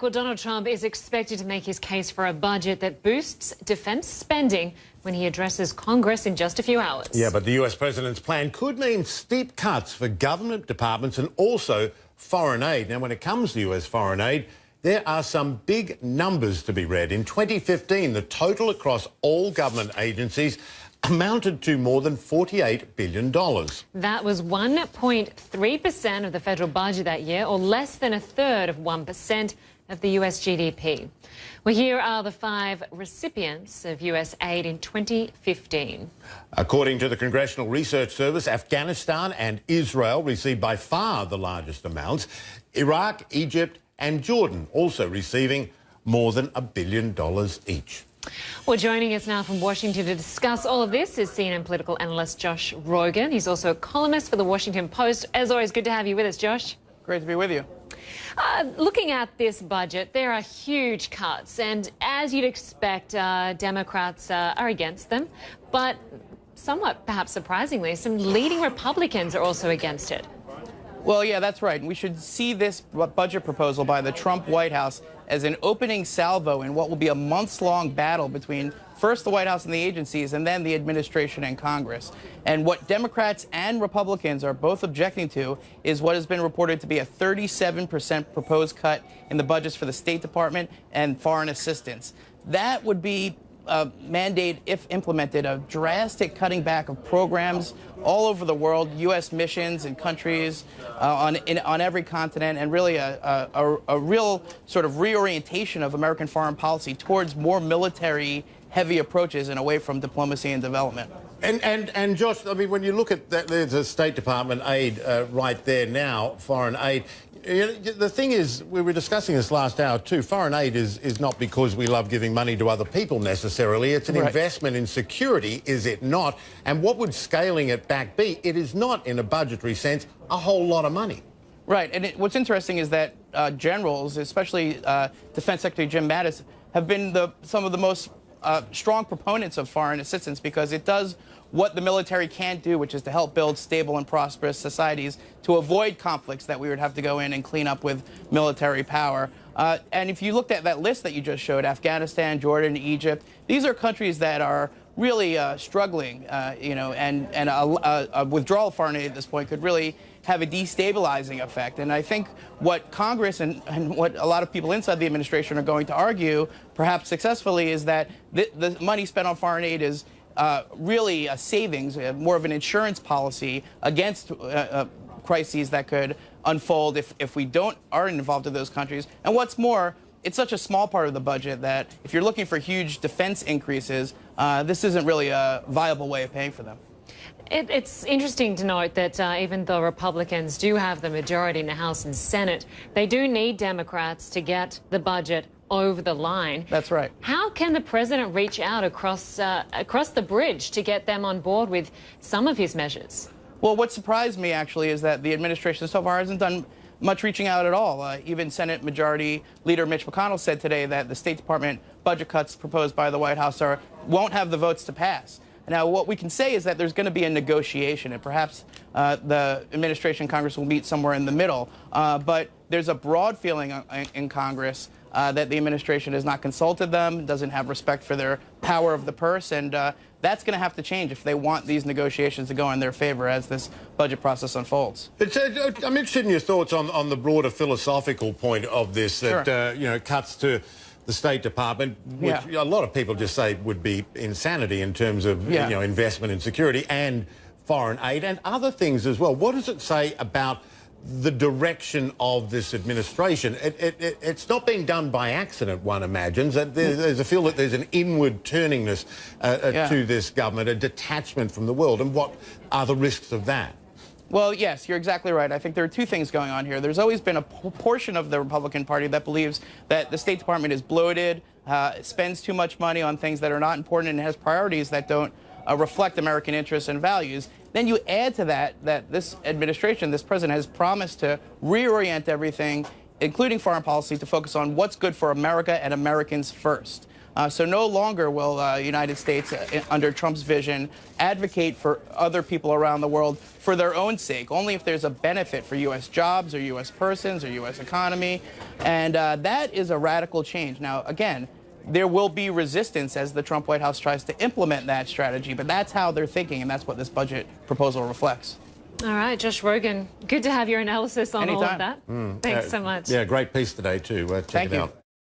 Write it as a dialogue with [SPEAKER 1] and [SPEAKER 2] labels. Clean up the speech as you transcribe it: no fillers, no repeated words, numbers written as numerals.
[SPEAKER 1] Well, Donald Trump is expected to make his case for a budget that boosts defence spending when he addresses Congress in just a few hours.
[SPEAKER 2] Yeah, but the US president's plan could mean steep cuts for government departments and also foreign aid. Now, when it comes to US foreign aid, there are some big numbers to be read. In 2015, the total across all government agencies amounted to more than $48 billion.
[SPEAKER 1] That was 1.3% of the federal budget that year, or less than a third of 1% of the US GDP. Well, here are the 5 recipients of US aid in 2015.
[SPEAKER 2] According to the Congressional Research Service, Afghanistan and Israel received by far the largest amounts. Iraq, Egypt and Jordan also receiving more than $1 billion each.
[SPEAKER 1] Well, joining us now from Washington to discuss all of this is CNN political analyst Josh Rogan. He's also a columnist for the Washington Post. As always, good to have you with us, Josh.
[SPEAKER 3] Great to be with you.
[SPEAKER 1] Looking at this budget, there are huge cuts, and as you'd expect, Democrats are against them, but somewhat perhaps surprisingly, some leading Republicans are also against it.
[SPEAKER 3] Well, yeah, that's right. We should see this budget proposal by the Trump White House as an opening salvo in what will be a months-long battle between first the White House and the agencies and then the administration and Congress. And what Democrats and Republicans are both objecting to is what has been reported to be a 37% proposed cut in the budgets for the State Department and foreign assistance. That would be mandate, if implemented, a drastic cutting back of programs all over the world, U.S. missions in countries on every continent, and really a real sort of reorientation of American foreign policy towards more military-heavy approaches and away from diplomacy and development.
[SPEAKER 2] And Josh, I mean, when you look at that, there's a State Department aid right there now, foreign aid. The thing is, we were discussing this last hour too, foreign aid is not because we love giving money to other people necessarily. It's an investment in security, is it not? And what would scaling it back be? It is not, in a budgetary sense, a whole lot of money.
[SPEAKER 3] Right, and what's interesting is that generals, especially Defense Secretary Jim Mattis, have been some of the most strong proponents of foreign assistance because it does what the military can't do, which is to help build stable and prosperous societies to avoid conflicts that we would have to go in and clean up with military power. And if you looked at that list that you just showed, Afghanistan, Jordan, Egypt, these are countries that are really struggling, you know, and a withdrawal of foreign aid at this point could really have a destabilizing effect. And I think what Congress and what a lot of people inside the administration are going to argue, perhaps successfully, is that the money spent on foreign aid is really a savings, more of an insurance policy against crises that could unfold if we aren't involved in those countries. And what's more, it's such a small part of the budget that if you're looking for huge defense increases, this isn't really a viable way of paying for them.
[SPEAKER 1] It's interesting to note that even though Republicans do have the majority in the House and Senate, they do need Democrats to get the budget over the line.
[SPEAKER 3] That's right.
[SPEAKER 1] How can the president reach out across the bridge to get them on board with some of his measures?
[SPEAKER 3] Well, what surprised me, actually, is that the administration so far hasn't done much reaching out at all. Even Senate Majority Leader Mitch McConnell said today that the State Department budget cuts proposed by the White House won't have the votes to pass. Now, what we can say is that there's going to be a negotiation, and perhaps the administration and Congress will meet somewhere in the middle. But there's a broad feeling in Congress that the administration has not consulted them, doesn't have respect for their power of the purse, and that's going to have to change if they want these negotiations to go in their favor as this budget process unfolds.
[SPEAKER 2] I'm interested in your thoughts on the broader philosophical point of this, that
[SPEAKER 3] Sure.
[SPEAKER 2] you know, cuts to the State Department, which a lot of people just say would be insanity in terms of you know, investment in security and foreign aid and other things as well. What does it say about the direction of this administration? It's not being done by accident, one imagines. There's a feel that there's an inward turningness to this government, a detachment from the world. And what are the risks of that?
[SPEAKER 3] Well, yes, you're exactly right. I think there are two things going on here. There's always been a portion of the Republican Party that believes that the State Department is bloated, spends too much money on things that are not important, and has priorities that don't reflect American interests and values. Then you add to that this administration, this president, has promised to reorient everything, including foreign policy, to focus on what's good for America and Americans first. So no longer will the United States, under Trump's vision, advocate for other people around the world for their own sake, only if there's a benefit for U.S. jobs or U.S. persons or U.S. economy. And that is a radical change. Now, again, there will be resistance as the Trump White House tries to implement that strategy, but that's how they're thinking, and that's what this budget proposal reflects.
[SPEAKER 1] All right, Josh Rogan, good to have your analysis on all of that. Thanks so much.
[SPEAKER 2] Yeah, great piece today too. Check it out.